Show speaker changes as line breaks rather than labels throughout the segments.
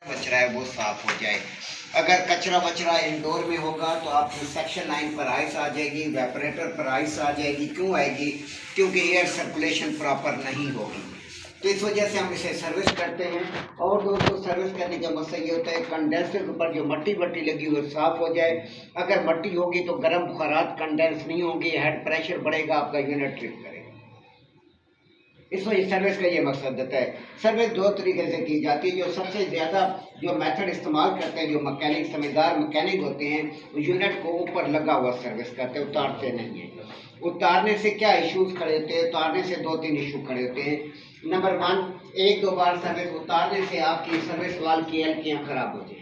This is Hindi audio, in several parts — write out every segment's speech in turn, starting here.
कचरा है वो साफ हो जाए। अगर कचरा वचरा इंडोर में होगा तो आपकी सेक्शन लाइन पर आइस आ जाएगी, वेपरेटर पर आइस आ जाएगी। क्यों आएगी? क्योंकि एयर सर्कुलेशन प्रॉपर नहीं होगी। तो इस वजह से हम इसे सर्विस करते हैं। और दोस्तों, सर्विस करने का मसला ये होता है कंडेंसर के ऊपर जो मट्टी वट्टी लगी हुई साफ़ हो जाए। अगर मट्टी होगी तो गर्म बुखारात कंडेंस नहीं होंगी, हेड प्रेशर बढ़ेगा, आपका यूनिट ट्रिप करेगा। इस वजह सर्विस का ये मकसद देता है। सर्विस दो तरीके से की जाती है। जो सबसे ज़्यादा जो मेथड इस्तेमाल करते हैं, जो मैकेनिक समझदार मैकेनिक होते हैं, यूनिट को ऊपर लगा हुआ सर्विस करते हैं, उतारते नहीं हैं। उतारने से क्या इश्यूज़ खड़े होते हैं? उतारने से दो तीन इशू खड़े होते हैं। नंबर वन, एक दो बार सर्विस उतारने से आपकी सर्विस वाल की एलकियाँ ख़राब हो जाएंगी।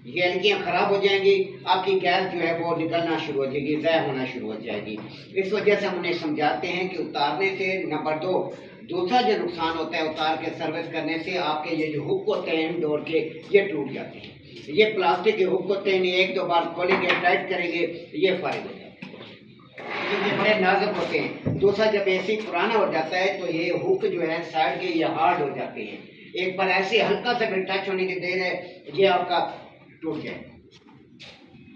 ये एलकियाँ ख़राब हो जाएंगी, आपकी गैस जो है वो निकलना शुरू हो जाएगी, ज़ाया होना शुरू हो जाएगी। इस वजह से हम उन्हें समझाते हैं कि उतारने से नंबर दो, दूसरा जो नुकसान होता है उतार के सर्विस करने से, आपके ये जो हुक होते हैं इंडोर के, ये टूट जाते हैं। ये प्लास्टिक के हुक होते हैं, एक दो बार खोलेंगे, टाइट करेंगे, ये फायदा हो जाता है क्योंकि बड़े नाजुक होते हैं। दूसरा, जब एसी पुराना हो जाता है तो ये हुक जो है साइड के ये हार्ड हो जाते हैं। एक बार ऐसे हल्का सा भी टच होने की देर है, ये आपका टूट जाए।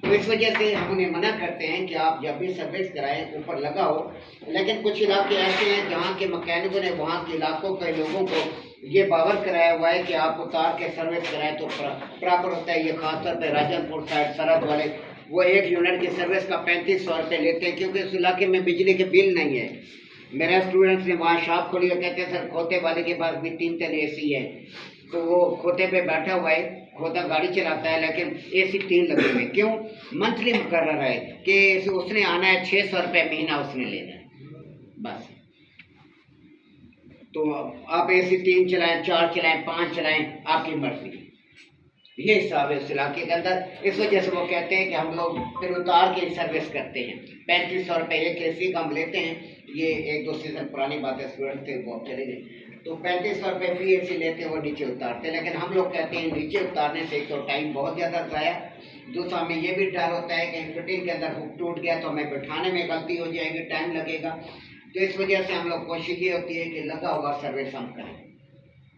तो इस वजह से हम उन्हें मना करते हैं कि आप जब भी सर्विस कराएं ऊपर लगाओ। लेकिन कुछ इलाके ऐसे हैं जहाँ के मैकेनिकों ने वहाँ के इलाकों के लोगों को ये बावर कराया हुआ है कि आप उतार के सर्विस कराएं तो प्रॉपर होता है। ये खासतौर पर राजनपुर साइड सरहद वाले, वो एक यूनिट की सर्विस का 3500 रुपये लेते हैं क्योंकि उस इलाके में बिजली के बिल नहीं है। मेरे स्टूडेंट्स ने वहाँ शॉप खोली और कहते हैं सर खोते वाले के पास भी 3 एसी है, तो वो खोते पे बैठा हुआ है, खोता गाड़ी चलाता है लेकिन एसी 3 लगे हुए। क्यों? मंथली मुकर्रर है कि उसने आना है, 600 रुपये महीना उसने लेना है बस। तो आप एसी 3 चलाएं, 4 चलाएं, 5 चलाएं, आपकी मर्जी। ये हिसाब है उस इलाके के अंदर। इस वजह से वो कहते हैं कि हम लोग फिर उतार के सर्विस करते हैं। 3500 रुपये एक एसी का हम लेते हैं। ये 1-2 सीजन पुरानी बात है, स्टूडेंट थे वो चले गए। तो 3500 रुपये फी एसी लेते हैं, वो नीचे उतारते हैं। लेकिन हम लोग कहते हैं नीचे उतारने से एक तो टाइम बहुत ज़्यादा ज़ाया, दूसरा हमें ये भी डर होता है कि फिटिंग के अंदर हुक टूट गया तो हमें बिठाने में गलती हो जाएगी, टाइम लगेगा। तो इस वजह से हम लोग कोशिश ये होती है कि लगा हुआ सर्विस हम करें।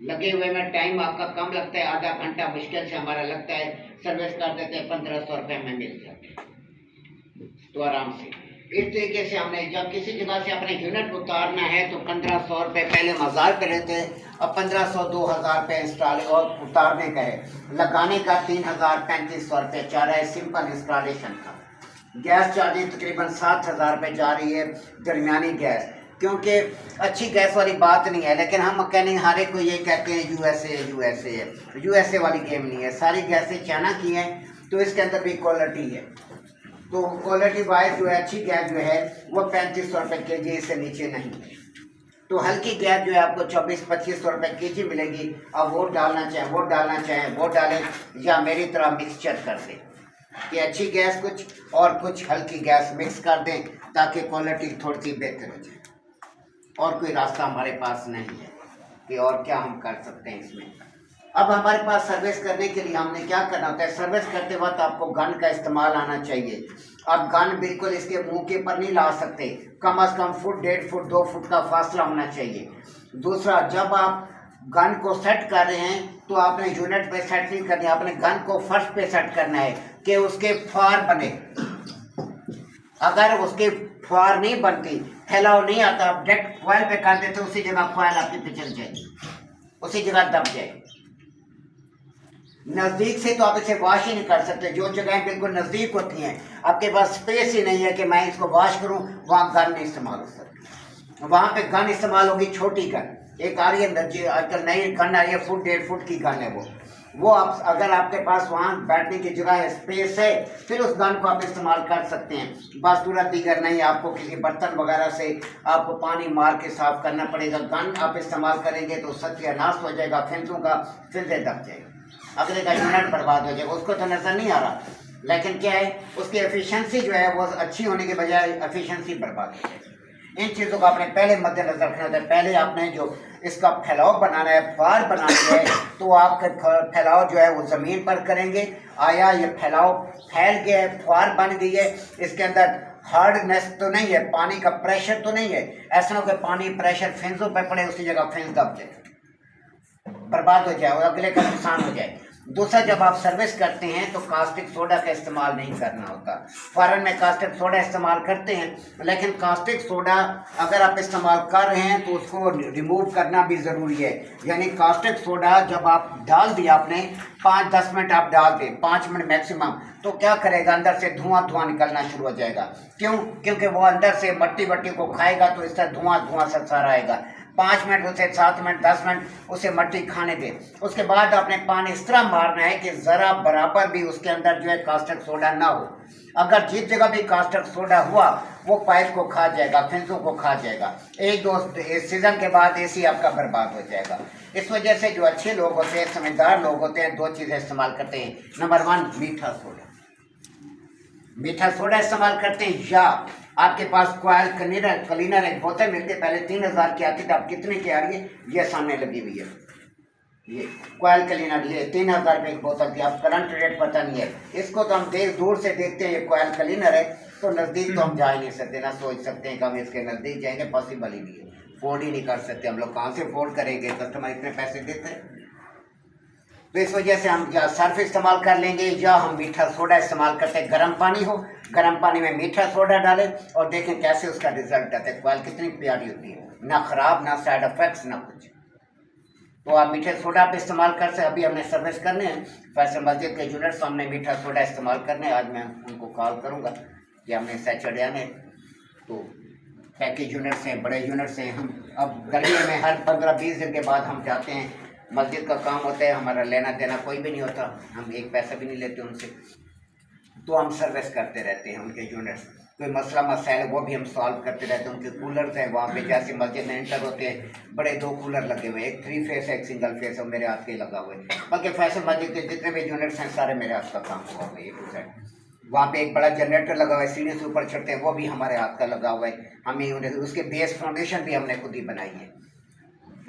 लगे हुए में टाइम आपका कम लगता है, आधा घंटा मुश्किल से हमारा लगता है, सर्विस कर देते हैं, 1500 रुपये में मिल जाते हैं तो आराम से। इस तरीके से हमने जब किसी जगह से अपने यूनिट उतारना है तो 1500 रुपये पहले मज़ार पे लेते हैं और 1500-2000 रुपये इंस्टॉल और उतारने का है। लगाने का 3000-3500 रुपये जा रहा है सिंपल इंस्टॉलेशन का। गैस चार्जिंग तकरीबन 7000 रुपये जा रही है दरमियानी गैस, क्योंकि अच्छी गैस वाली बात नहीं है। लेकिन हम मैकेनिक हर एक को ये कहते हैं यूएसए है। यूएसए वाली गेम नहीं है, सारी गैसें चाइना की हैं, तो इसके अंदर भी क्वालिटी है। तो क्वालिटी वाइज जो है अच्छी गैस जो है वो 3500 रुपये kg से नीचे नहीं। तो हल्की गैस जो है आपको 24-2500 रुपये kg मिलेगी। अब वो डालना चाहें वो डालना चाहें वो डालें, या मेरी तरह मिक्सचर कर दें कि अच्छी गैस कुछ और कुछ हल्की गैस मिक्स कर दें ताकि क्वालिटी थोड़ी सी बेहतर हो जाए। और कोई रास्ता हमारे पास नहीं है कि और क्या हम कर सकते हैं इसमें। अब हमारे पास सर्विस करने के लिए हमने क्या करना होता है? सर्विस करते वक्त आपको गन का इस्तेमाल आना चाहिए। आप गन बिल्कुल इसके मुंह के ऊपर नहीं ला सकते, कम से कम फुट, 1.5 फुट, 2 फुट का फासला होना चाहिए। दूसरा, जब आप गन को सेट कर रहे हैं तो आपने यूनिट पे सेट नहीं करनी, आपने गन को फर्स्ट पे सेट करना है कि उसके फार बने। अगर उसके फार नहीं बनती, फैलाव नहीं आता, आप डायरेक्ट फॉयल पे कर देते, उसी जगह फॉयल आपकी पिछल जाएगी, उसी जगह दब जाएगी। नज़दीक से तो आप इसे वॉश ही नहीं कर सकते। जो जगहें बिल्कुल नज़दीक होती हैं, आपके पास स्पेस ही नहीं है कि मैं इसको वॉश करूं, वहाँ गन नहीं इस्तेमाल हो सकती। वहाँ पे गन इस्तेमाल होगी छोटी गन। एक आ रही है आजकल नई गन आ रही है, 1.5 फुट की गन है वो आप अगर आपके पास वहाँ बैठने की जगह है, स्पेस है, फिर उस गन को आप इस्तेमाल कर सकते हैं। बस तुरंत दीगर नहीं, आपको किसी बर्तन वगैरह से आपको पानी मार के साफ करना पड़ेगा। गन आप इस्तेमाल करेंगे तो सत्यानाश हो जाएगा, फिंसों का फिंसे दब जाएगा, अगले का यूनिट बर्बाद हो जाएगा। उसको तो नज़र नहीं आ रहा, लेकिन क्या है, उसकी एफिशिएंसी जो है वो अच्छी होने के बजाय एफिशिएंसी बर्बाद हो जाएगी। इन चीज़ों का आपने पहले मद्देनजर रखना होता है। पहले आपने जो इसका फैलाव बनाना है, फार बनाना है, तो आपका फैलाव जो है वो ज़मीन पर करेंगे। आया ये फैलाव फैल गया है, फार बन गई है, इसके अंदर हार्डनेस तो नहीं है, पानी का प्रेशर तो नहीं है। ऐसा ना हो कि पानी प्रेशर फिंसों पर पड़े, उसी जगह फिंस दब जाए। बर्बाद हो जाए और अगले का नुकसान हो जाए। दूसरा, जब आप सर्विस करते हैं तो कास्टिक सोडा का इस्तेमाल नहीं करना होता। फॉरेन में कास्टिक सोडा इस्तेमाल करते हैं, लेकिन कास्टिक सोडा अगर आप इस्तेमाल कर रहे हैं तो उसको रिमूव करना भी ज़रूरी है। यानी कास्टिक सोडा जब आप डाल दिया, आपने 5-10 मिनट आप डाल दें, 5 मिनट मैक्सिमम, तो क्या करेगा, अंदर से धुआं निकलना शुरू हो जाएगा। क्यों? क्योंकि वो अंदर से मट्टी को खाएगा तो इस तरह धुआं सा सारा आएगा। 5 मिनट उसे 7 मिनट 10 मिनट उसे मट्टी खाने दें। उसके बाद आपने पानी इस तरह मारना है कि ज़रा बराबर भी उसके अंदर जो है कास्टिक सोडा ना हो। अगर जिस जगह भी कास्टिक सोडा हुआ वो पाइप को खा जाएगा, फिंसों को खा जाएगा। एक दो सीज़न के बाद एसी आपका बर्बाद हो जाएगा। इस वजह से जो अच्छे लोग होते हैं, समझदार लोग होते हैं, 2 चीज़ें इस्तेमाल करते हैं। नंबर 1, मीठा सोडा इस्तेमाल करते हैं, या आपके पास कॉयल क्लीनर एक बोतल मिलती है, पहले 3000 की आती थी, अब कितने की आ रही है, ये सामने लगी हुई है, ये कॉयल क्लीनर, ये 3000 रुपये की बोतल थी, अब करंट रेट पता नहीं है। इसको तो हम दूर से देखते हैं, ये कॉयल क्लीनर है, तो नज़दीक तो हम जा ही नहीं सकते, ना सोच सकते हैं कि हम इसके नज़दीक जाएंगे, पॉसिबल ही नहीं है, अफोर्ड ही नहीं कर सकते हम लोग। कहाँ से अफोर्ड करेंगे, कस्टमर इतने पैसे देते हैं। तो इस वजह से हम या सर्फ इस्तेमाल कर लेंगे या हम मीठा सोडा इस्तेमाल करते हैं। गर्म पानी हो, गर्म पानी में मीठा सोडा डालें और देखें कैसे उसका रिजल्ट आता है। क्वाल कितनी प्यारी होती है, ना ख़राब, ना साइड इफ़ेक्ट्स, ना कुछ। तो आप मीठे सोडा पे इस्तेमाल कर सकते। अभी हमने सर्विस करने हैं फैसल मस्जिद के यूनिट्स, हमने मीठा सोडा इस्तेमाल करने। आज मैं उनको कॉल करूँगा कि हमने सैचरडे आने, तो पैकेज यूनिट्स हैं, बड़े यूनिट्स हैं। हम अब गर्मी में हर 15-20 दिन के बाद हम जाते हैं, मस्जिद का काम होता है, हमारा लेना देना कोई भी नहीं होता, हम एक पैसा भी नहीं लेते उनसे, तो हम सर्विस करते रहते हैं उनके यूनिट्स। कोई मसला मसाइल है वो भी हम सॉल्व करते रहते हैं। उनके कूलर्स हैं वहाँ पे, जैसे मस्जिद में एंटर होते हैं, बड़े 2 कूलर लगे हुए हैं, एक 3 फेस है, एक सिंगल फेस है, मेरे हाथ के लगा हुआ है। बाकी फैसल मस्जिद के जितने भी यूनिट्स हैं सारे मेरे हाथ का काम हुआ हुआ है, 1 वहाँ पे एक बड़ा जनरेटर लगा हुआ है, सीढ़ी से ऊपर चढ़ते हैं, वो भी हमारे हाथ का लगा हुआ है। हमें उसके बेस फाउंडेशन भी हमने खुद ही बनाई है।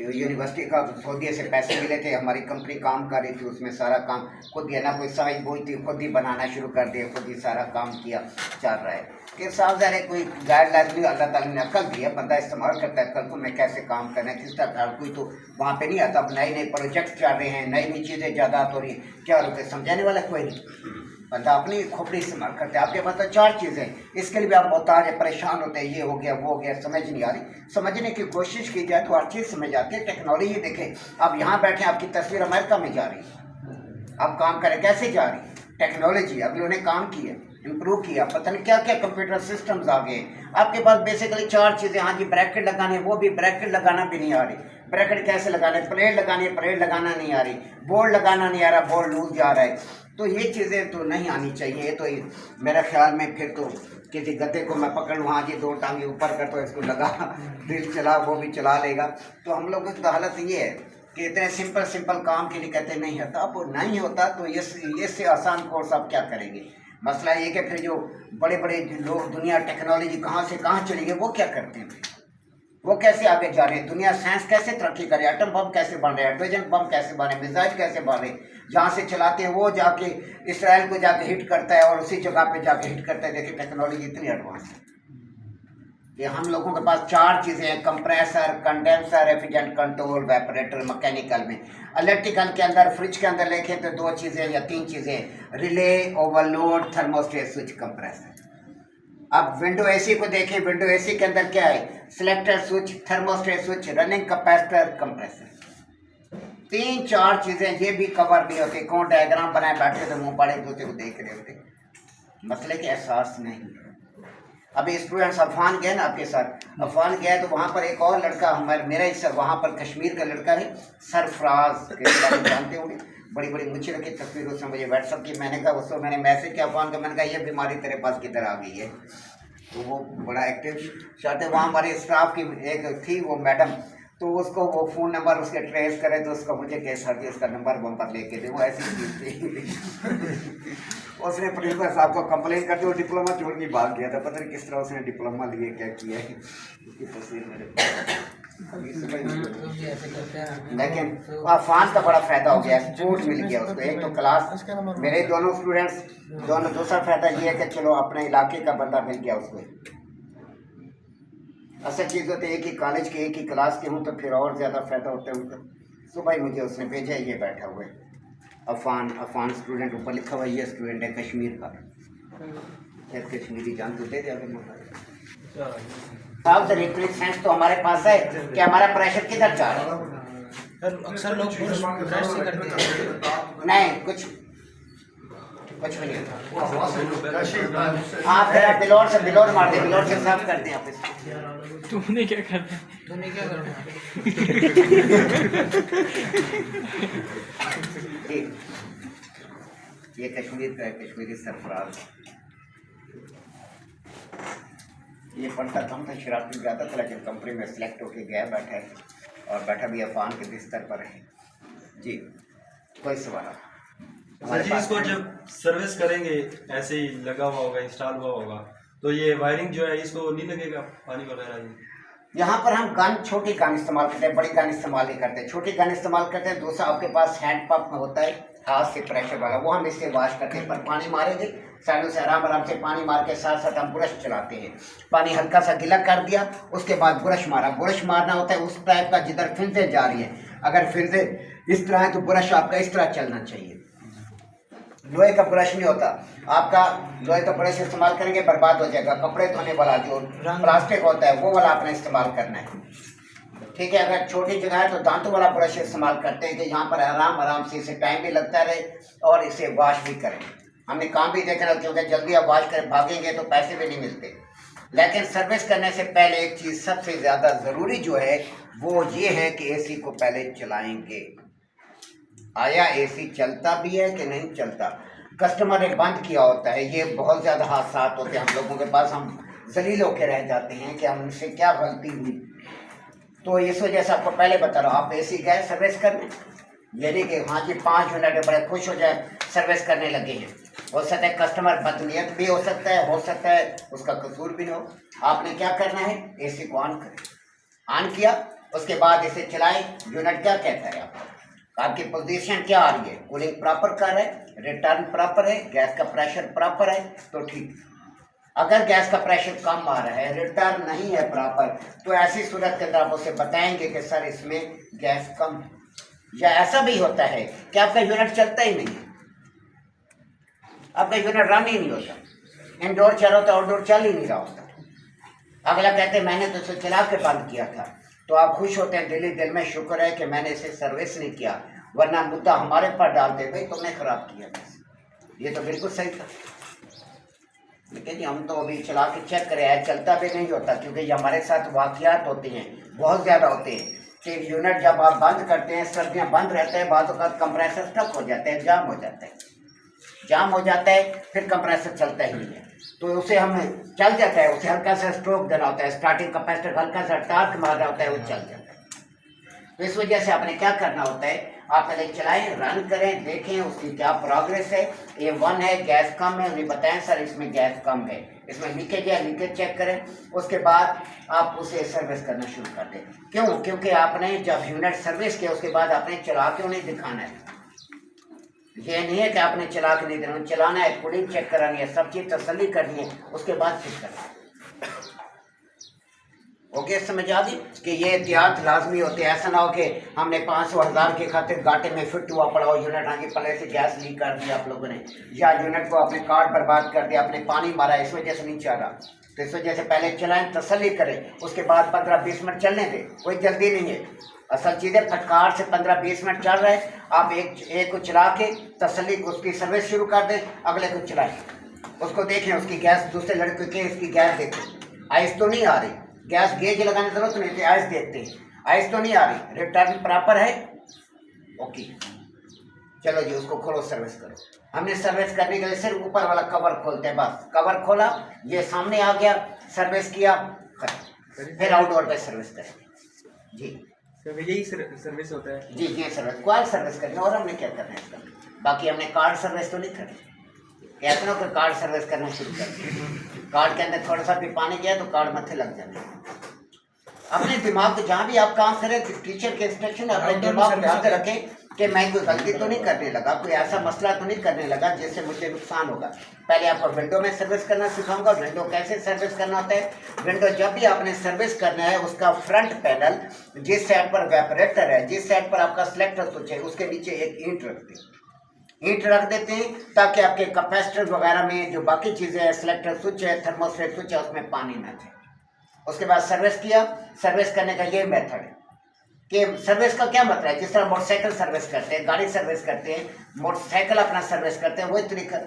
यूनिवर्सिटी का सऊदी से पैसे मिले थे, हमारी कंपनी काम कर रही थी, उसमें सारा काम खुद ही, ना कोई साइज बोई थी, खुद ही बनाना शुरू कर दिया, खुद ही सारा काम किया, चल रहा है। कि साफ ज़ाहिर है कोई गाइडलाइन नहीं, अल्लाह ताला ने अक्ल दी है, बंदा इस्तेमाल करता है अक्ल को, मैं कैसे काम करना है, किस तरह। कोई तो वहाँ पे नहीं आता, अब नए प्रोजेक्ट चल रहे हैं, नई चीज़ें ज़्यादा हो रही, क्या होते समझाने वाला कोई नहीं, बंदा अपनी खोपड़ी इस्तेमाल करते हैं। आपके पास तो 4 चीज़ें, इसके लिए भी आप मोहताज है, परेशान होते हैं, ये हो गया वो हो गया, समझ नहीं आ रही। समझने की कोशिश की जाए तो हर चीज़ समझ आती है। टेक्नोलॉजी देखें, आप यहाँ बैठे, आपकी तस्वीर अमेरिका में जा रही है, आप काम करें कैसे जा रही है, टेक्नोलॉजी अगलों ने काम किया, इम्प्रूव किया, पता नहीं क्या क्या कंप्यूटर सिस्टम्स आ गए। आपके पास बेसिकली 4 चीज़ें, हाँ जी ब्रैकेट लगाने, वो भी ब्रैकेट लगाना भी नहीं आ रही, ब्रैकेट कैसे लगाने, प्लेट लगानी है, प्लेट लगाना नहीं आ रही, बोर्ड लगाना नहीं आ रहा, बोर्ड लूज जा रहा है। तो ये चीज़ें तो नहीं आनी चाहिए। तो मेरा ख्याल में फिर तो किसी गद्दे को मैं पकड़ लूँ, हाँ जी 2 टांगे ऊपर कर तो इसको लगा, ड्रिल चला, वो भी चला लेगा। तो हम लोगों की हालत ये है कि इतने सिंपल काम के लिए कहते नहीं होता। अब नहीं होता तो इससे आसान कोर्स आप क्या करेंगे। मसला ये कि फिर जो बड़े बड़े लोग, दुनिया टेक्नोलॉजी कहाँ से कहाँ चली गई, वो क्या करते हैं, वो कैसे आगे जा रहे हैं, दुनिया साइंस कैसे तरक्की करे, एटम बम कैसे बन रहे, हाइड्रोजन बम कैसे बने, मिसाइल कैसे बन रहे, जहाँ से चलाते हैं वो जाके इसराइल को जाके हिट करता है और उसी जगह पे जाके हिट करता है। देखिए टेक्नोलॉजी इतनी एडवांस है कि हम लोगों के पास 4 चीज़ें हैं, compressor, condenser, refrigerant control, evaporator. Mechanical में, इलेक्ट्रिकल के अंदर, फ्रिज के अंदर देखें तो 2 चीज़ें या 3 चीज़ें, relay, overload, thermostat switch, compressor. अब विंडो एसी को देखें, विंडो एसी के अंदर क्या है, selector switch, thermostat switch, running capacitor, compressor. 3-4 चीज़ें ये भी कवर नहीं होती। कौन डायग्राम बनाए बैठे तो मुंह बड़े दूसरे को देख रहे होते, मसले के एहसास नहीं है। अभी स्टूडेंट्स अफगान गए ना आपके साथ, अफगान गए तो वहाँ पर एक और लड़का, मेरा ही सर, वहाँ पर कश्मीर का लड़का है, सरफराज के जानते होंगे, बड़ी बड़ी मुझे रखी तस्वीर, उसने मुझे व्हाट्सअप की। मैंने कहा उसको, मैंने मैसेज किया अफगान का, मैंने कहा ये बीमारी तेरे पास किधर आ गई है। तो वो बड़ा एक्टिव चाहते, वहाँ हमारे स्टाफ की एक थी वो मैडम, तो उसको वो फ़ोन नंबर उसके ट्रेस करे तो उसका मुझे केस हर उसका नंबर लेके दे, वो ऐसी चीज़ थी। उसने प्रिंसिपल साहब को कंप्लेन करते हुए डिप्लोमा छोड़ के भाग गया था, पता नहीं किस तरह उसने डिप्लोमा लिए, क्या किया है, उसकी तस्वीर मेरे। लेकिन अफगान का बड़ा फ़ायदा हो गया, स्पोर्ट मिल गया उसको। एक तो क्लास, मेरे दोनों स्टूडेंट्स दोनों, दूसरा फ़ायदा ये है कि चलो अपने इलाके का बंदा मिल गया उसको। असल चीज़ होती है एक ही कॉलेज के, एक ही क्लास के हों तो फिर और ज़्यादा फ़ायदा होता है उनका। सुबह ही मुझे उसने भेजा, ये बैठा हुआ है अफान स्टूडेंट, ऊपर लिखा हुआ है ये स्टूडेंट है कश्मीर का। शायद कश्मीरी जान तो दे दे साहब। सेंस तो हमारे पास है कि हमारा प्रेशर किधर जा रहा है।
अक्सर लोग ब्रश से करते हैं।
नहीं, कुछ भी नहीं होता। हाँ, फिर आप बिलोर मार दे, बिलोर से साफ कर दें आप इसको।
तूने क्या करना है?
ये कश्मीर का है, कश्मीरी सरफराज। ये पढ़ता कम था, शराब पी जाता था, लेकिन कंपनी में सिलेक्ट होके गया, बैठा है और बैठा भी अफान के बिस्तर पर है जी। कोई सवाल?
सर जी, इसको जब सर्विस करेंगे ऐसे ही लगा हुआ होगा, इंस्टॉल हुआ होगा, तो ये वायरिंग जो है इसको नहीं लगेगा पानी वगैरह?
यहाँ पर हम गन, छोटी गन इस्तेमाल करते हैं, बड़ी गन इस्तेमाल नहीं करते। छोटी गन इस्तेमाल करते हैं। दूसरा आपके पास हैंड पंप में होता है, हाथ से प्रेशर वाला, वो हम इससे वॉश करते हैं। पर पानी मारेंगे साइडों से आराम से पानी मार के साथ साथ हम ब्रश चलाते हैं। पानी हल्का सा गिला कर दिया, उसके बाद ब्रश मारा। ब्रश मारना होता है उस टाइप का जिधर फिरते जा रही है। अगर फिरते इस तरह है तो ब्रश आपका इस तरह चलना चाहिए। लोहे का ब्रश नहीं होता आपका, लोहे का ब्रश इस्तेमाल करेंगे बर्बाद हो जाएगा। कपड़े धोने वाला जो प्लास्टिक होता है वो वाला आपने इस्तेमाल करना है, ठीक है। अगर छोटी जगह है तो दांतों वाला ब्रश इस्तेमाल करते हैं कि यहाँ पर आराम से इसे टाइम भी लगता रहे और इसे वॉश भी करें। हमने काम भी देखना, क्योंकि जल्दी आप वॉश कर भागेंगे तो पैसे भी नहीं मिलते। लेकिन सर्विस करने से पहले एक चीज़ सबसे ज़्यादा ज़रूरी जो है वो ये है कि एसी को पहले चलाएंगे। आया एसी चलता भी है कि नहीं चलता। कस्टमर ने बंद किया होता है, ये बहुत ज़्यादा हादसा होते हैं हम लोगों के पास। हम जलील होकर रह जाते हैं कि हमसे क्या गलती हुई। तो इस वजह से आपको पहले बता रहा हूँ, आप एसी गए सर्विस करने, ये नहीं कि हाँ जी 5 मिनट में बड़े खुश हो जाए सर्विस करने लगे हैं। हो सकता है कस्टमर बदनीयत भी हो सकता है उसका कसूर भी ना हो। आपने क्या करना है, एसी को ऑन करें। ऑन किया, उसके बाद इसे चलाएं। यूनिट क्या कहता है आपकी पोजीशन क्या आ रही है, कूलिंग प्रॉपर कर रहा है, रिटर्न प्रॉपर है, गैस का प्रेशर प्रॉपर है तो ठीक। अगर गैस का प्रेशर कम आ रहा है, रिटर्न नहीं है प्रॉपर, तो ऐसी सूरत के अंदर आप उसे बताएंगे कि सर इसमें गैस कम है। या ऐसा भी होता है कि आपका यूनिट चलता ही नहीं है, आपका यूनिट रन ही नहीं होता, इंडोर चल रहा होता, आउटडोर चल ही नहीं रहा होता। अगला कहते हैं मैंने तो इसे चला के बंद किया था, तो आप खुश होते हैं दिल में, शुक्र है कि मैंने इसे सर्विस नहीं किया, वरना मुद्दा हमारे पर डालते भाई तुमने खराब किया। ये तो बिल्कुल सही था, लेकिन हम तो अभी चला के चेक करें, चलता भी नहीं होता, क्योंकि ये हमारे साथ वाक़यात होते हैं, बहुत ज़्यादा होते हैं कि यूनिट जब आप बंद करते हैं, सर्दियाँ बंद रहते हैं, बाद का कंप्रेसर स्टक हो जाता है, जाम हो जाता है, फिर कंप्रेसर चलता ही नहीं है। तो उसे हम चल जाता है, उसे हल्का सा स्ट्रोक देना होता है, स्टार्टिंग कैपेसिटर हल्का सा टार्क मारना होता है, वो चल जाता है। तो इस वजह से आपने क्या करना होता है, आप पहले चलाएं, रन करें, देखें उसकी क्या प्रोग्रेस है। ये 1 है, गैस कम है, उन्हें बताएं सर इसमें गैस कम है, इसमें लीकेज है, लीकेज चेक करें। उसके बाद आप उसे सर्विस करना शुरू कर दें। क्यों? क्योंकि आपने जब यूनिट सर्विस किया उसके बाद आपने चला के उन्हें दिखाना है। ये नहीं है कि आपने चला के नहीं देना, चलाना है, कूलिंग चेक करानी है, सब चीज़ तसल्ली करनी है, उसके बाद फिट करना है। ओके, समझ आ गई कि ये एहतियात लाजमी होते हैं। ऐसा ना हो कि हमने 500,000 के खातिर घाटे में फिट हुआ पड़ा हो, यूनिट आगे पहले से गैस लीक कर दिया आप लोगों ने, या यूनिट को आपने कार्ड बर्बाद कर दिया, आपने पानी मारा, इस वजह से नहीं चल रहा। तो इस वजह से पहले चलाएं, तसल्ली करें, उसके बाद 15-20 मिनट चलने दें, कोई जल्दी नहीं है। असल चीज़ें फटकार से 15-20 मिनट चल रहा है, आप एक को चला के तसल्ली को उसकी सर्विस शुरू कर दें, अगले को चलाएं, उसको देखें, उसकी गैस, दूसरे लड़के की इसकी गैस देखें, आइस तो नहीं आ रही, गैस गेज लगाने की जरूरत नहीं थी, आइस देखते हैं, आइस तो नहीं आ रही, रिटर्न प्रॉपर है, ओके, चलो जी उसको खोलो, सर्विस करो। हमने सर्विस करने के लिए सिर्फ ऊपर वाला कवर खोलते हैं, बस कवर खोला, ये सामने आ गया, सर्विस किया, फिर आउटडोर पे सर्विस करें जी।
यही सर्विस होता है
जी, ये सर्विस, क्वाल सर्विस करना, और हमने क्या करना है इसका, बाकी हमने कार्ड सर्विस तो नहीं करनी। कहते ना कि कार्ड सर्विस करना शुरू कर दिया, कार्ड के अंदर थोड़ा सा भी पानी गया तो कार्ड मत्थे लग जाने। अपने दिमाग को जहाँ भी आप काम करें, टीचर के इंस्ट्रक्शन अपने दिमाग में ध्यान रखें कि मैं कोई गलती तो नहीं करने लगा, कोई ऐसा मसला तो नहीं करने लगा जिससे मुझे नुकसान होगा। पहले आपको विंडो में सर्विस करना सिखाऊंगा। विंडो कैसे सर्विस करना होता है। विंडो जब भी आपने सर्विस करना है, उसका फ्रंट पैनल जिस साइड पर वेपरेटर है, जिस साइड पर आपका सिलेक्टर स्विच है, उसके नीचे एक ईंट रख देते हैं ताकि आपके कैपेसिटर वगैरह में जो बाकी चीज़ें हैं, सिलेक्टर स्विच है, थर्मोस्टेट स्विच है, उसमें पानी ना जाए। उसके बाद सर्विस किया। सर्विस करने का ये मेथड है कि सर्विस का क्या मतलब है, जिस तरह मोटरसाइकिल सर्विस करते हैं, गाड़ी सर्विस करते हैं, मोटरसाइकिल अपना सर्विस करते हैं, वही तरीका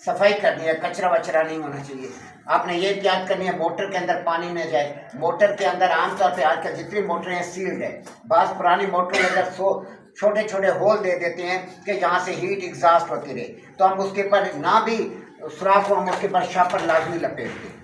सफाई करनी है, कचरा वचरा नहीं होना चाहिए। आपने ये याद करनी है मोटर के अंदर पानी न जाए। मोटर के अंदर आमतौर पे आजकल जितनी मोटरें हैं सील्ड है। बास पुरानी मोटर के अंदर छोटे छोटे होल दे देते हैं कि जहाँ से हीट एग्जॉस्ट होती रहे, तो हम उसके ऊपर ना भी सुराख हो, हम उसके ऊपर शापर लाजमी लपेटते हैं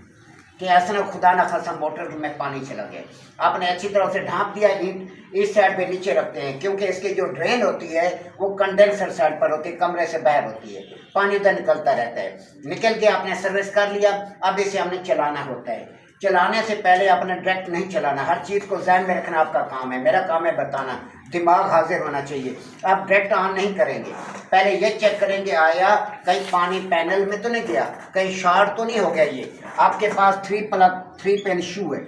कि ऐसा ना खुदा ना खासा मोटर में पानी चला गया। आपने अच्छी तरह से ढांप दिया, ईंट इस साइड पे नीचे रखते हैं क्योंकि इसकी जो ड्रेन होती है वो कंडेंसर साइड पर होती है, कमरे से बाहर होती है, पानी उधर निकलता रहता है। निकल के आपने सर्विस कर लिया। अब इसे हमने चलाना होता है। चलाने से पहले आपने डायरेक्ट नहीं चलाना, हर चीज़ को ज़हन में रखना आपका काम है। मेरा काम है बताना, दिमाग हाजिर होना चाहिए। आप डायरेक्ट ऑन नहीं करेंगे, पहले ये चेक करेंगे आया कहीं पानी पैनल में तो नहीं गया, कहीं शॉर्ट तो नहीं हो गया। ये आपके पास 3 पिन शू है,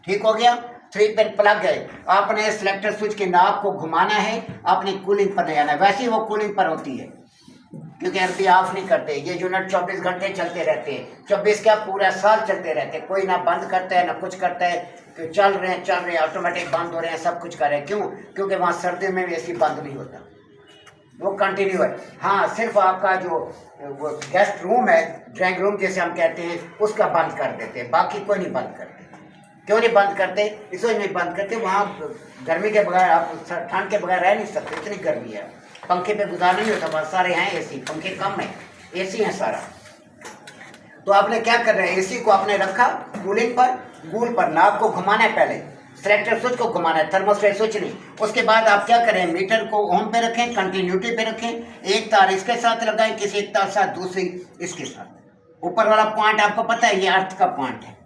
ठीक हो गया, 3 पिन प्लग है। आपने सिलेक्टर स्विच के नाब को घुमाना है, आपने कूलिंग पर ले आना है। वैसे ही वो कूलिंग पर होती है क्योंकि एमपी ऑफ नहीं करते। ये यूनिट 24 घंटे चलते रहते हैं, 24 क्या पूरा साल चलते रहते हैं। कोई ना बंद करता है ना कुछ करता है, कि चल रहे हैं ऑटोमेटिक बंद हो रहे हैं, सब कुछ कर रहे हैं। क्यों? क्योंकि वहाँ सर्दी में भी एसी बंद नहीं होता, वो कंटिन्यू है। हाँ, सिर्फ आपका जो वो गेस्ट रूम है, ड्राइंग रूम जैसे हम कहते हैं, उसका बंद कर देते हैं, बाकी कोई नहीं बंद करते। क्यों नहीं बंद करते? इसलिए नहीं बंद करते, वहाँ गर्मी के बगैर आप ठंड के बगैर रह नहीं सकते, इतनी गर्मी है। पंखे पे गुजारा नहीं होता, बहुत सारे हैं एसी, पंखे कम है, एसी है सारा। तो आपने क्या कर रहे हैं, एसी को आपने रखा कूलिंग पर, कूल पर नाब को घुमाना है, पहले सिलेक्टर स्विच को घुमाना है, थर्मोस्टेट स्विच नहीं। उसके बाद आप क्या करें, मीटर को ऑन पे रखें, कंटिन्यूटी पे रखें, एक तार इसके साथ लगाएं, किसी एक तार साथ दूसरी इसके साथ। ऊपर वाला पॉइंट आपको पता है, ये अर्थ का पॉइंट है।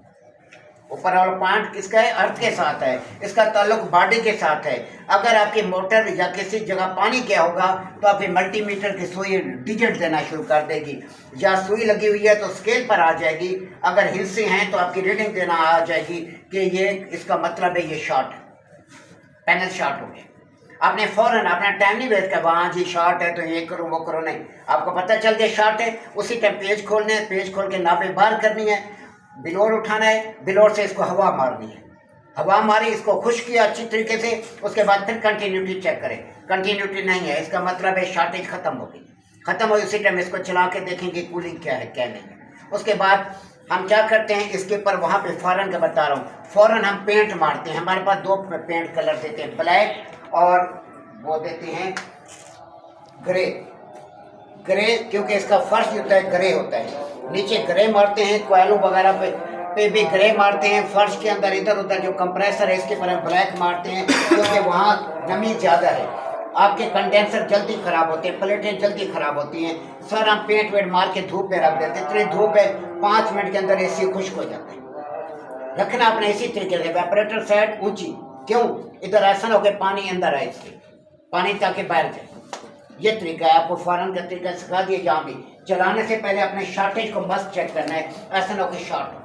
ऊपर वाला पॉइंट किसका है? अर्थ के साथ है, इसका ताल्लुक बॉडी के साथ है। अगर आपकी मोटर या किसी जगह पानी गया होगा तो आपकी मल्टीमीटर की सुई डिजिट देना शुरू कर देगी, या सुई लगी हुई है तो स्केल पर आ जाएगी। अगर हिस्से हैं तो आपकी रीडिंग देना आ जाएगी कि ये इसका मतलब है ये शॉर्ट, पैनल शॉर्ट हो गया। आपने फ़ौरन अपना टाइम नहीं वेस्ट कर, वहाँ जी शॉर्ट है तो ये करो वो करो, नहीं, आपको पता चल गया शॉर्ट है, उसी टाइम पेज खोलने है, पेज खोल के नापे बाहर करनी है, बिलोर उठाना है, बिलोर से इसको हवा मारनी है, हवा मारी, इसको खुश किया अच्छी तरीके से। उसके बाद फिर कंटिन्यूटी चेक करें, कंटिन्यूटी नहीं है, इसका मतलब है शॉर्टेज ख़त्म हो गई, ख़त्म हो उसी टाइम इसको चला के देखेंगे कूलिंग क्या है क्या नहीं है। उसके बाद हम क्या करते हैं, इसके ऊपर वहाँ पे फ़ौरन का बता रहा हूँ, फ़ौरन हम पेंट मारते हैं। हमारे पास 2 पेंट कलर देते हैं, ब्लैक और वो देते हैं ग्रे। क्योंकि इसका फर्श जो होता है ग्रे होता है, नीचे ग्रे मारते हैं, कोयलों वगैरह पे भी ग्रे मारते हैं। फर्श के अंदर इधर उधर जो कंप्रेसर है इसके पर ब्लैक मारते हैं क्योंकि वहाँ नमी ज़्यादा है, आपके कंडेंसर जल्दी ख़राब होते हैं, प्लेटें जल्दी ख़राब होती हैं। सर हम पेंट वेट मार के धूप में रख देते हैं, इतनी धूप है 5 मिनट के अंदर एसी खुश्क हो जाता है। रखना अपने इसी तरीके से, वेपरेटर साइड ऊँची, क्यों इधर ऐसा ना हो कि पानी अंदर आए, इससे पानी ताकि बाहर जाए। ये तरीका है, आपको फ़ौरन का तरीका सिखा दिया। जहाँ भी चलाने से पहले अपने शॉर्टेज को मस्त चेक करना है, ऐसा ना हो कि शॉर्ट हो।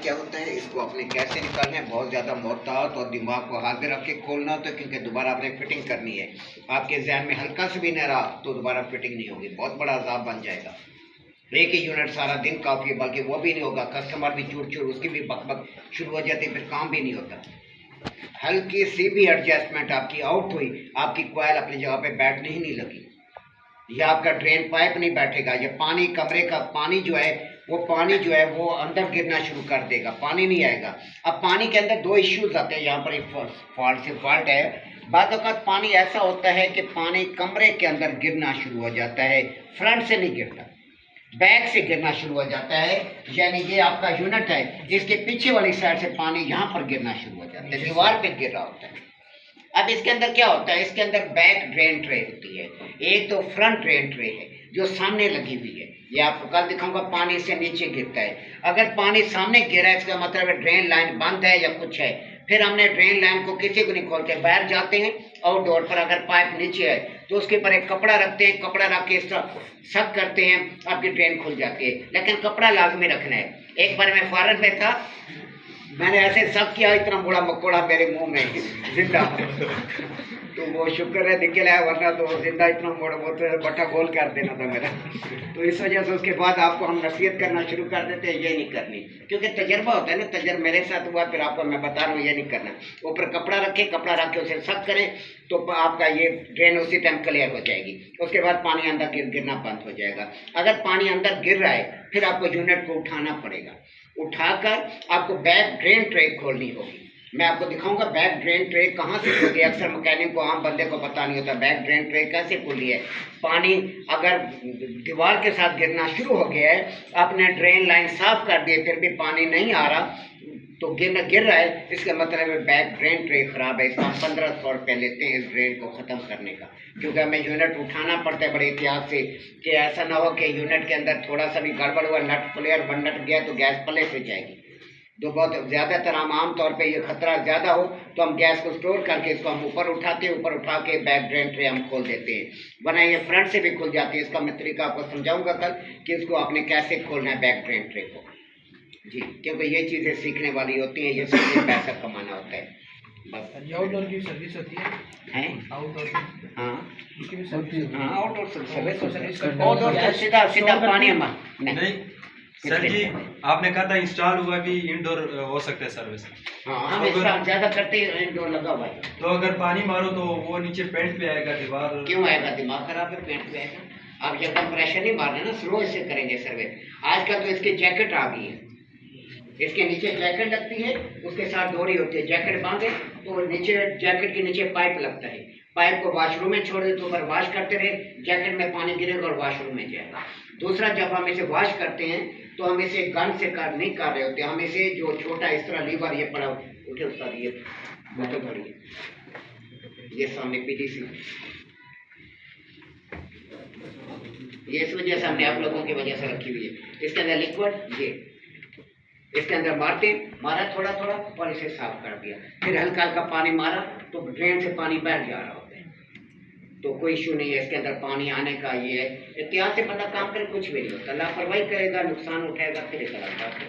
क्या होता है, इसको अपने कैसे निकालना है, बहुत ज़्यादा मोहतात और दिमाग को हाजिर रख के खोलना होता है क्योंकि दोबारा आपने फिटिंग करनी है। आपके जहन में हल्का से भी नहीं रहा तो दोबारा फिटिंग नहीं होगी, बहुत बड़ा अजाब बन जाएगा। एक ही यूनिट सारा दिन काफ़ी है, बल्कि वो भी नहीं होगा, कस्टमर भी चूड़ उसकी भी बक शुरू हो जाती है, फिर काम भी नहीं होता। हल्की सी भी एडजस्टमेंट आपकी आउट हुई, आपकी कोयल अपनी जगह पे बैठने ही नहीं लगी, या आपका ड्रेन पाइप नहीं बैठेगा, या पानी कमरे का पानी जो है वो अंदर गिरना शुरू कर देगा, पानी नहीं आएगा। अब पानी के अंदर 2 इश्यूज आते हैं, यहाँ पर एक फॉल्ट है। बाद वक़्त पानी ऐसा होता है कि पानी कमरे के अंदर गिरना शुरू हो जाता है, फ्रंट से नहीं गिरता, बैक से गिरना शुरू हो जाता है। यानी ये आपका यूनिट है, इसके पीछे वाली साइड से पानी यहाँ पर गिरना शुरू हो जाता है, दीवार पे गिर रहा होता है। अब इसके अंदर क्या होता है, इसके अंदर बैक ड्रेन ट्रे होती है, एक तो फ्रंट ड्रेन ट्रे है जो सामने लगी हुई है, ये आपको कल दिखाऊंगा, पानी से नीचे गिरता है। अगर पानी सामने गिरा है इसका मतलब है ड्रेन लाइन बंद है या कुछ है। फिर हमने ड्रेन लाइन को किसी को नहीं खोलते, बाहर जाते हैं आउटडोर पर, अगर पाइप नीचे है तो उसके ऊपर एक कपड़ा रखते हैं, कपड़ा रख के इस तरह सक करते हैं, आपकी ड्रेन खुल जाती है। लेकिन कपड़ा लाजमी रखना है। एक बार मैं फॉरन में था, मैंने ऐसे सक किया, इतना बड़ा मकोड़ा मेरे मुंह में जिंदा तो वो शुक्र है निकल आया, वरना तो जिंदा इतना मोड़ वो तो बट्टा गोल कर देना था मेरा। तो इस वजह से उसके बाद आपको हम नसीहत करना शुरू कर देते हैं, ये नहीं करनी, क्योंकि तजर्बा होता है ना, तजर्बा मेरे साथ हुआ, फिर आपको मैं बता रहा हूँ ये नहीं करना। ऊपर कपड़ा रखे, कपड़ा रख के उसे सक करें तो आपका ये ड्रेन उसी टाइम क्लियर हो जाएगी। उसके बाद पानी अंदर गिरना बंद हो जाएगा। अगर पानी अंदर गिर रहा है फिर आपको यूनिट को उठाना पड़ेगा, उठाकर आपको बैक ड्रेन ट्रे खोलनी होगी। मैं आपको दिखाऊंगा बैक ड्रेन ट्रे कहाँ से खुली है। अक्सर मैकेनिक को, आम बंदे को पता नहीं होता बैक ड्रेन ट्रे कैसे खुली है। पानी अगर दीवार के साथ गिरना शुरू हो गया है, आपने ड्रेन लाइन साफ कर दी फिर भी पानी नहीं आ रहा तो गिर रहा है, इसका मतलब है बैक ड्रेन ट्रे खराब है। इसका हम 1500 रुपये लेते हैं इस ड्रेन को ख़त्म करने का, क्योंकि हमें यूनिट उठाना पड़ता है बड़े एहतियात से, कि ऐसा ना हो कि यूनिट के अंदर थोड़ा सा भी गड़बड़ हुआ, नट प्लेयर वन नट गया तो गैस पले से जाएगी। तो बहुत ज़्यादातर हम आम तौर पे ये खतरा ज़्यादा हो तो हम गैस को स्टोर करके इसको हम ऊपर उठाते हैं, ऊपर उठा के बैक ड्रेन ट्रे हम खोल देते हैं, वरना ये फ्रंट से भी खुल जाती है। इसका मैं तरीका आपको समझाऊंगा कल कि इसको आपने कैसे खोलना है बैक ड्रेन ट्रे को जी, क्योंकि ये चीज़ें सीखने वाली होती हैं, ये सीखने पैसा कमाना होता है बस।
आउटडोर की सर्विस होती है
हैं
आउटडोर
हाँ
की भी सर्विस
हाँ आउटडोर सर्विस
सर्विस
आउटडोर से सीधा पानी हम
नहीं सर जी, आपने कहा था इंस्टॉल हुआ कि इंडोर हो सकता है सर्विस।
हाँ हम इसका ज़्यादा करते हैं, इंडोर लगा हुआ है।
तो अगर पानी मारो तो वो नीचे पेंट पे आएगा, दीवार
क्यों आएगा, दिमाग खराब है, पेंट पे आएगा। आप जब तक प्रेशर नहीं मार रहे ना, स्लो इससे करेंगे सर्वे। आजकल तो इसकी जैकेट आ गई है, इसके नीचे जैकेट लगती है, उसके साथ डोरी होती है, जैकेट बांधे तो नीचे जैकेट के नीचे पाइप लगता है, पाइप को वॉशरूम में छोड़ दे तो ऊपर वॉश करते रहे, जैकेट में पानी गिरेगा और वॉशरूम में जाएगा। दूसरा, जब हम इसे वॉश करते हैं तो हम इसे गन से नहीं कर रहे होते, हम इसे जो छोटा इस तरह लीवर ये पड़ा उठे उसका ये बोतल पड़ी है, ये सामने पीडीसी, ये इस वजह से हमने आप लोगों की वजह से रखी हुई है। इसके अंदर लिक्विड, ये इसके अंदर मारा थोड़ा थोड़ा और इसे साफ कर दिया, फिर हल्का हल्का पानी मारा तो ड्रेन से पानी बैठ जा रहा होता है, तो कोई इशू नहीं है इसके अंदर पानी आने का। ये है एहतियात से बंदा काम करे, कुछ भी नहीं होता। लापरवाही करेगा, नुकसान उठाएगा, फिर गलत बात है।